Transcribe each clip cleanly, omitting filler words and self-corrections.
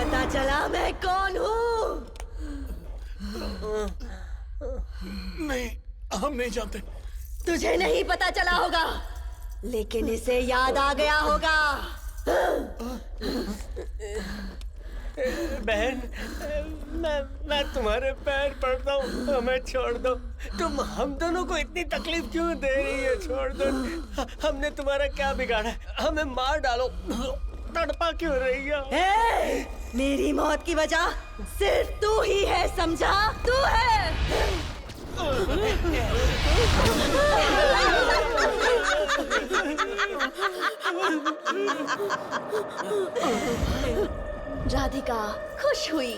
पता चला मैं कौन हूँ? नहीं, हम नहीं जानते। तुझे नहीं पता चला होगा, लेकिन इसे याद आ गया होगा। बहन, मैं तुम्हारे पैर पड़ता हूँ, हमें छोड़ दो। तुम हम दोनों को इतनी तकलीफ क्यों दे रही है? छोड़ दो। हमने तुम्हारा क्या बिगाड़ा? हमें मार डालो, तड़पा क्यों रही हो? मेरी मौत की वजह सिर्फ तू ही है, समझा? तू है। राधिका खुश हुई।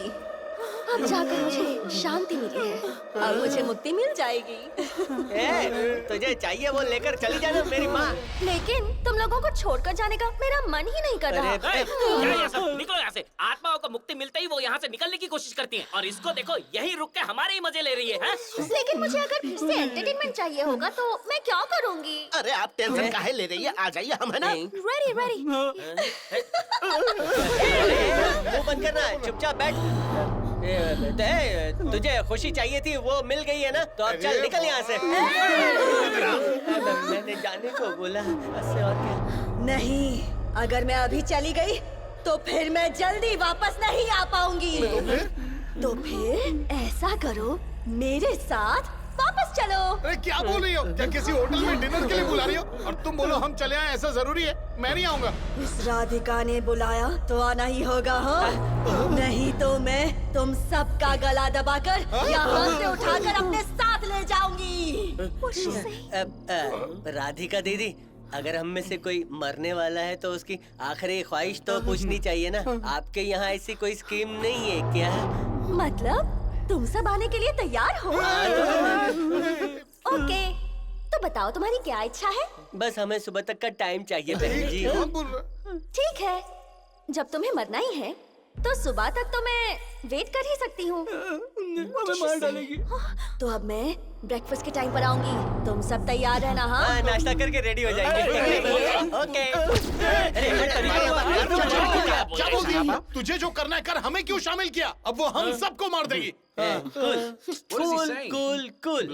अब जाकर मुझे शांति मिली है, अब मुझे मुक्ति मिल जाएगी। तुझे चाहिए वो लेकर चली जाना मेरी माँ। लेकिन तुम लोगों को छोड़कर जाने का मेरा मन ही नहीं कर रहा। क्या ये सब? निकलो यहाँ से। आत्माओं को मुक्ति मिलते ही वो यहाँ से निकलने की कोशिश करती हैं, और इसको देखो यहीं रुक के हमारे ही मजे ले रही है। लेकिन मुझे अगर फिर से एंटरटेनमेंट चाहिए होगा तो मैं क्या करूँगी? अरे आप टेंशन काहे ले रही है? आ जाइए, हम है ना। Ready ready. वो बंद करना, चुपचाप बैठ। तुझे खुशी चाहिए थी, वो मिल गई है ना, तो अब चल निकल यहाँ से। मैंने जाने को बोला, इससे और क्या? नहीं, अगर मैं अभी चली गई तो फिर मैं जल्दी वापस नहीं आ पाऊंगी। तो फिर ऐसा करो, मेरे साथ वापस चलो। अरे क्या बोल रही हो? क्या किसी होटल में डिनर के लिए बुला रही हो? और तुम बोलो हम चले आए, ऐसा जरूरी है? मैं नहीं आऊंगा। इस राधिका ने बुलाया तो आना ही होगा, हाँ? नहीं तो मैं तुम सबका गला दबाकर यहाँ से उठाकर अपने साथ ले जाऊंगी। राधिका दीदी, अगर हम में से कोई मरने वाला है तो उसकी आखिरी ख्वाहिश तो पूछनी चाहिए ना। आपके यहाँ ऐसी कोई स्कीम नहीं है क्या? मतलब तुम सब आने के लिए तैयार हो? ओके, तो बताओ तुम्हारी क्या इच्छा है? बस हमें सुबह तक का टाइम चाहिए बहन जी। ठीक है, जब तुम्हें मरना ही है तो सुबह तक तो मैं वेट कर ही सकती हूँ। मार डालेगी। तो अब मैं ब्रेकफास्ट के टाइम पर आऊंगी, तुम सब तैयार रहना। हाँ, नाश्ता करके रेडी हो जाएंगे। ओके। क्या बोल दिया? तुझे जो करना है कर, हमें क्यों शामिल किया? अब वो हम सबको मार देगी। कूल।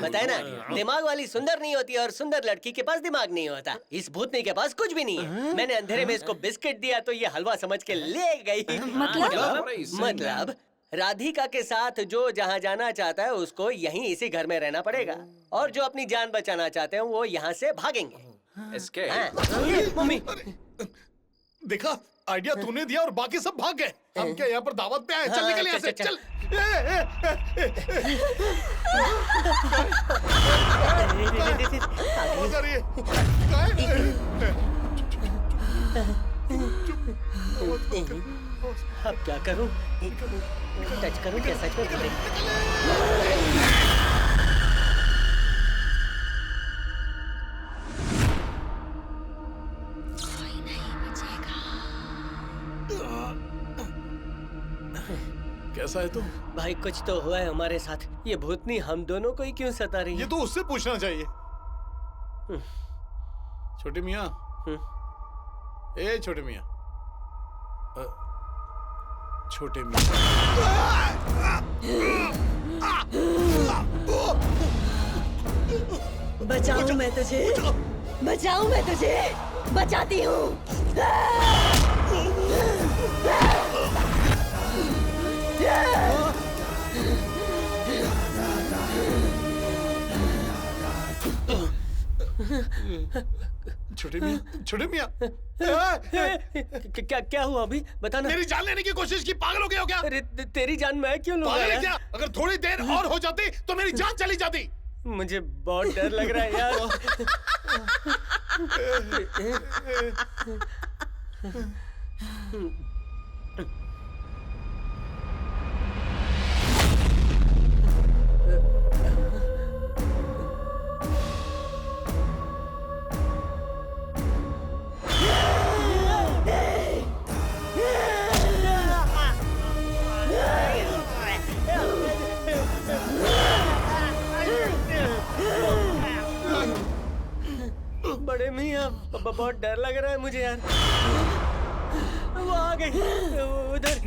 बताए ना, दिमाग वाली सुंदर नहीं होती और सुंदर लड़की के पास दिमाग नहीं होता। इस भूतनी के पास कुछ भी नहीं है। मैंने अंधेरे में इसको बिस्किट दिया तो ये हलवा समझ के ले गई। मतलब राधिका के साथ जो जहाँ जाना चाहता है उसको यहीं इसी घर में रहना पड़ेगा, और जो अपनी जान बचाना चाहते हैं वो यहाँ से भागेंगे। मम्मी, देखा, आइडिया तूने दिया और बाकी सब भाग गए। हम क्या यहाँ पर दावत पे आए? चल निकल यहाँ से, चल। अब क्या करूं? टच करूं क्या? सच में कोई नहीं बचेगा। कैसा है तू? भाई कुछ तो हुआ है हमारे साथ। ये भूतनी हम दोनों को ही क्यों सता रही है? ये तो उससे पूछना चाहिए। छोटे मियाँ, ए छोटे मियाँ, छोटे मियाँ, बचाऊं मैं तुझे, बचाऊं मैं तुझे, बचाती हूँ। छोटे मियाँ, छोटे मियाँ, क्या हुआ अभी? बताना। मेरी जान लेने की कोशिश की, पागल हो गया हो क्या? अरे तेरी जान मैं क्यों लूंगा? पागल है क्या? अगर थोड़ी देर और हो जाती तो मेरी जान चली जाती। मुझे बहुत डर लग रहा है यार। बड़े मियाँ, बहुत डर लग रहा है मुझे यार। वो आ गई उधर।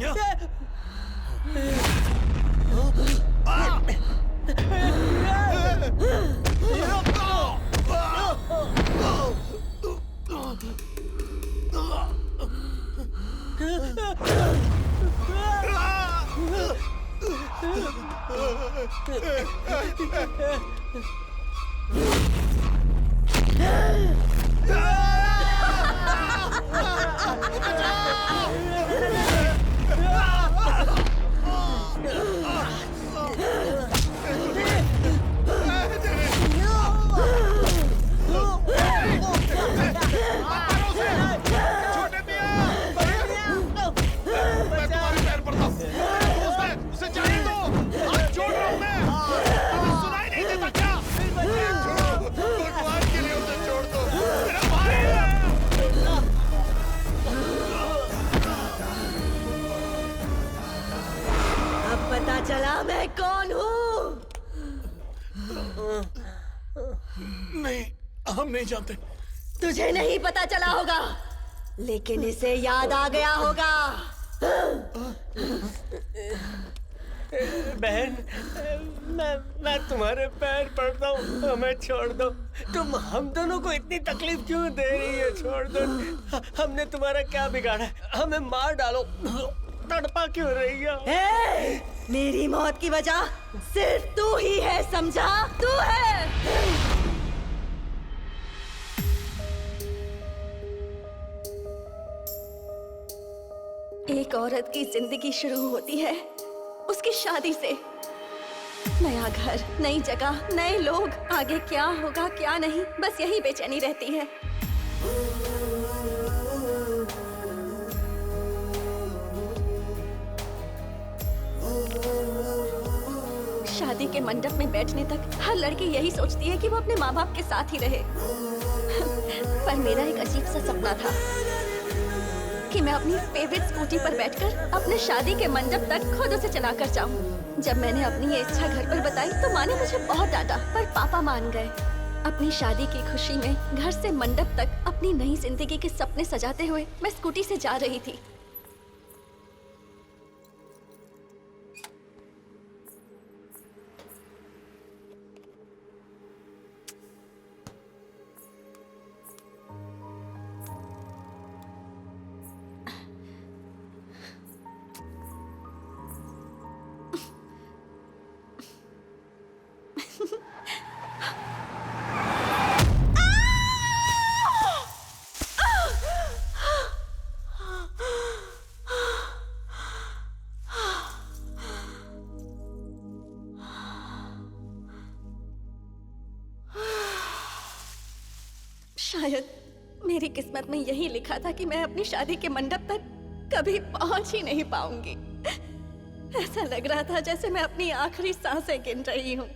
चला मैं कौन हूँ? नहीं, हम नहीं जानते। तुझे नहीं पता चला होगा, लेकिन इसे याद आ गया होगा। बहन, मैं तुम्हारे पैर पड़ता हूँ, हमें छोड़ दो। तुम हम दोनों को इतनी तकलीफ क्यों दे रही है? छोड़ दो। हमने तुम्हारा क्या बिगाड़ा? हमें मार डालो, तड़पा क्यों रही है? मेरी मौत की वजह सिर्फ तू ही है, समझा? तू है। एक औरत की जिंदगी शुरू होती है उसकी शादी से। नया घर, नई जगह, नए लोग, आगे क्या होगा क्या नहीं, बस यही बेचैनी रहती है। शादी के मंडप में बैठने तक हर लड़की यही सोचती है कि वो अपने माँ बाप के साथ ही रहे। पर मेरा एक अजीब सा सपना था कि मैं अपनी फेवरेट स्कूटी पर बैठकर अपने शादी के मंडप तक खुद उसे चलाकर जाऊं। जब मैंने अपनी ये इच्छा घर पर बताई तो माँ ने मुझे बहुत डांटा, पर पापा मान गए। अपनी शादी की खुशी में घर से मंडप तक अपनी नई जिंदगी के सपने सजाते हुए मैं स्कूटी से जा रही थी। शायद मेरी किस्मत में यही लिखा था कि मैं अपनी शादी के मंडप तक कभी पहुंच ही नहीं पाऊंगी। ऐसा लग रहा था जैसे मैं अपनी आखिरी सांसें गिन रही हूँ।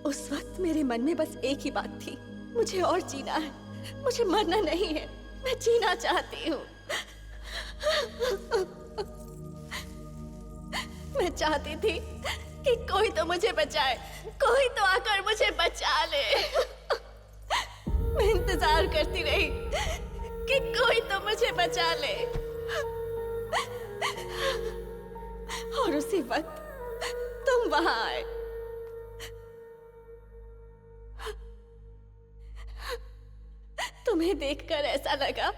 उस वक्त मेरे मन में बस एक ही बात थी, मुझे और जीना है, मुझे मरना नहीं है, मैं जीना चाहती हूँ। मैं चाहती थी कि कोई तो मुझे बचाए, कोई तो आकर मुझे बचा ले। मैं इंतजार करती रही कि कोई तो मुझे बचा ले, और उसी वक्त तुम वहां आए। तुम्हें देखकर ऐसा लगा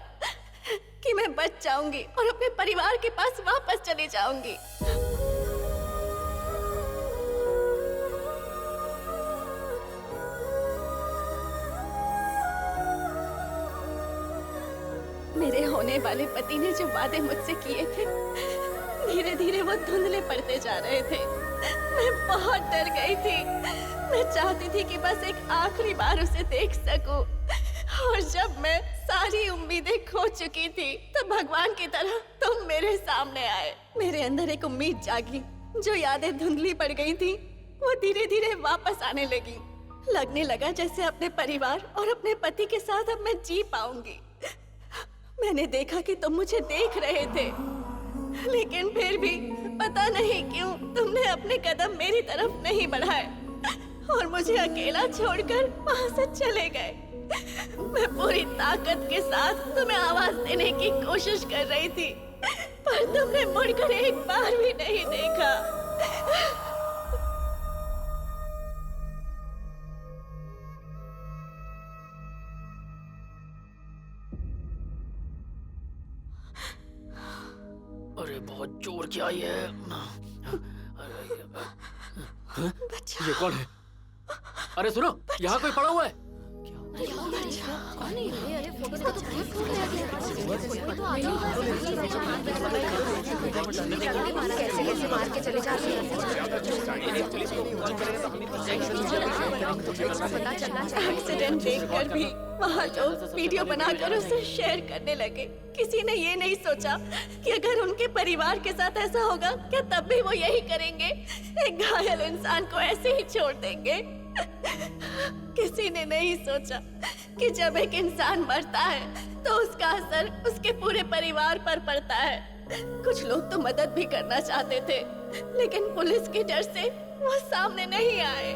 कि मैं बच जाऊंगी और अपने परिवार के पास वापस चली जाऊंगी। मेरे होने वाले पति ने जो वादे मुझसे किए थे, धीरे धीरे वो धुंधले पड़ते जा रहे थे। मैं बहुत डर गई थी। मैं चाहती थी कि बस एक आखिरी बार उसे देख सकूं। और जब मैं सारी उम्मीदें खो चुकी थी, तो भगवान की तरह तुम मेरे सामने आए। मेरे अंदर एक उम्मीद जागी। जो यादें धुंधली पड़ गई थी, वो धीरे धीरे वापस आने लगी। लगने लगा जैसे अपने परिवार और अपने पति के साथ अब मैं जी पाऊंगी। मैंने देखा कि तुम मुझे देख रहे थे, लेकिन फिर भी पता नहीं क्यों तुमने अपने कदम मेरी तरफ नहीं बढ़ाए और मुझे अकेला छोड़कर वहां से चले गए। मैं पूरी ताकत के साथ तुम्हें आवाज देने की कोशिश कर रही थी, पर तुमने मुड़कर एक बार भी नहीं देखा। अरे बहुत जोर की आई है। बच्चा। ये कौन है? अरे सुनो, यहाँ कोई पड़ा हुआ है। एक्सीडेंट देखकर भी वहाँ लोग वीडियो बनाकर उसे शेयर करने लगे। किसी ने ये नहीं सोचा कि अगर उनके परिवार के साथ ऐसा होगा, क्या तब भी वो यही करेंगे? एक घायल इंसान को ऐसे ही छोड़ देंगे? किसी ने नहीं सोचा कि जब एक इंसान मरता है तो उसका असर उसके पूरे परिवार पर पड़ता है। कुछ लोग तो मदद भी करना चाहते थे, लेकिन पुलिस के डर से वो सामने नहीं आए।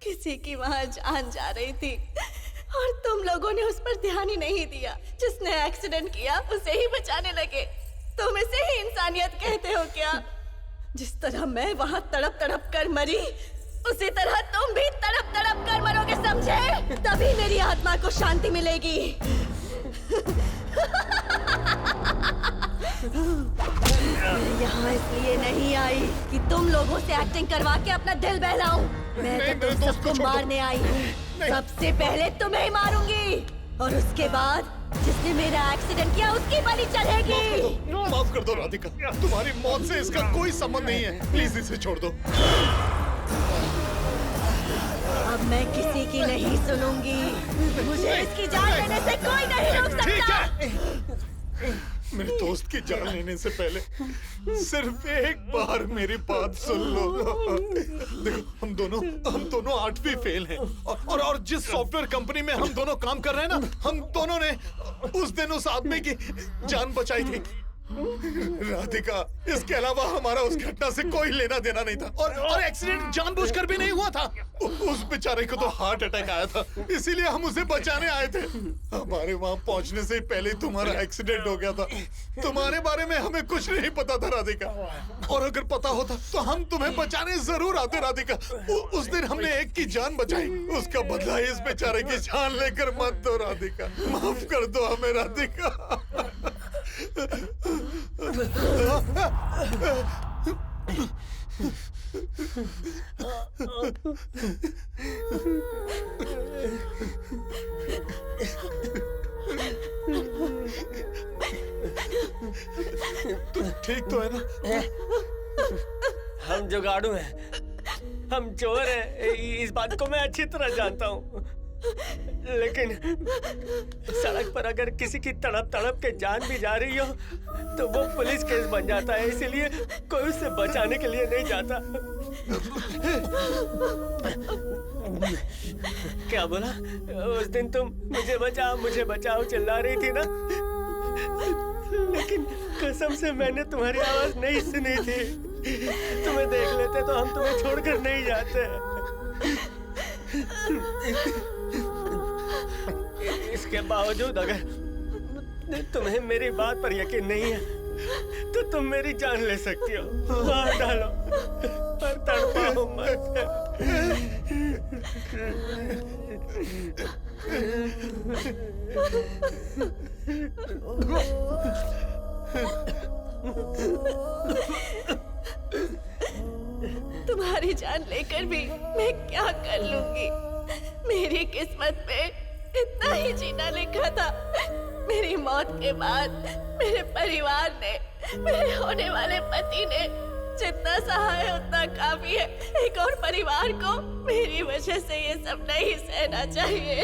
किसी की वहां जान जा रही थी और तुम लोगों ने उस पर ध्यान ही नहीं दिया। जिसने एक्सीडेंट किया उसे ही बचाने लगे। तुम इसे ही इंसानियत कहते हो क्या? जिस तरह मैं वहां तड़प तड़प कर मरी, उसी तरह तुम भी तड़प तड़प कर मरोगे, समझे? तभी मेरी आत्मा को शांति मिलेगी। मैं यहाँ इसलिए नहीं आई कि तुम लोगों से एक्टिंग करवा के अपना दिल बहलाऊं। मैं तो तुम सबको मारने आई हूँ। सबसे पहले तुम्हें मारूंगी और उसके बाद जिसने मेरा एक्सीडेंट किया उसकी बलि चढ़ेगी। माफ कर दो राधिका, तुम्हारी मौत से इसका कोई संबंध नहीं है। प्लीज इसे छोड़ दो। अब मैं किसी की नहीं सुनूंगी। मुझे इसकी जान लेने से कोई नहीं रोक सकता। मेरे दोस्त की जान लेने से पहले सिर्फ एक बार मेरी बात सुन लो। देखो, हम दोनों 8वीं फेल हैं और जिस सॉफ्टवेयर कंपनी में हम दोनों काम कर रहे हैं ना, हम दोनों ने उस दिन उस आदमी की जान बचाई थी। राधिका, इसके अलावा हमारा उस घटना से कोई लेना देना नहीं था और एक्सीडेंट जानबूझकर भी नहीं हुआ था। उस बेचारे को तो हार्ट अटैक आया था, इसीलिए हम उसे बचाने आए थे। हमारे वहां पहुंचने से पहले तुम्हारा एक्सीडेंट हो गया था। तुम्हारे बारे में हमें कुछ नहीं पता था राधिका, और अगर पता होता तो हम तुम्हें बचाने जरूर आते राधिका। उस दिन हमने एक की जान बचाई, उसका बदला इस बेचारे की जान लेकर मत दो राधिका। माफ कर दो हमें राधिका। तुम ठीक तो है ना? हम जुगाड़ू हैं, हम चोर हैं, इस बात को मैं अच्छी तरह जानता हूँ। लेकिन सड़क पर अगर किसी की तड़प तड़प के जान भी जा रही हो तो वो पुलिस केस बन जाता है, इसीलिए कोई उसे बचाने के लिए नहीं जाता। क्या बोला? उस दिन तुम मुझे बचाओ चिल्ला रही थी ना, लेकिन कसम से मैंने तुम्हारी आवाज नहीं सुनी थी। तुम्हें देख लेते तो हम तुम्हें छोड़कर नहीं जाते। इसके बावजूद अगर तुम्हें मेरी बात पर यकीन नहीं है तो तुम मेरी जान ले सकती हो। मार डालो और तड़पाओ मत। तुम्हारी जान लेकर भी मैं क्या कर लूंगी? मेरी किस्मत में इतना ही जीना लिखा था। मेरी मौत के बाद मेरे परिवार ने, मेरे होने वाले पति ने जितना सहा है उतना काफी है। एक और परिवार को मेरी वजह से ये सब नहीं सहना चाहिए।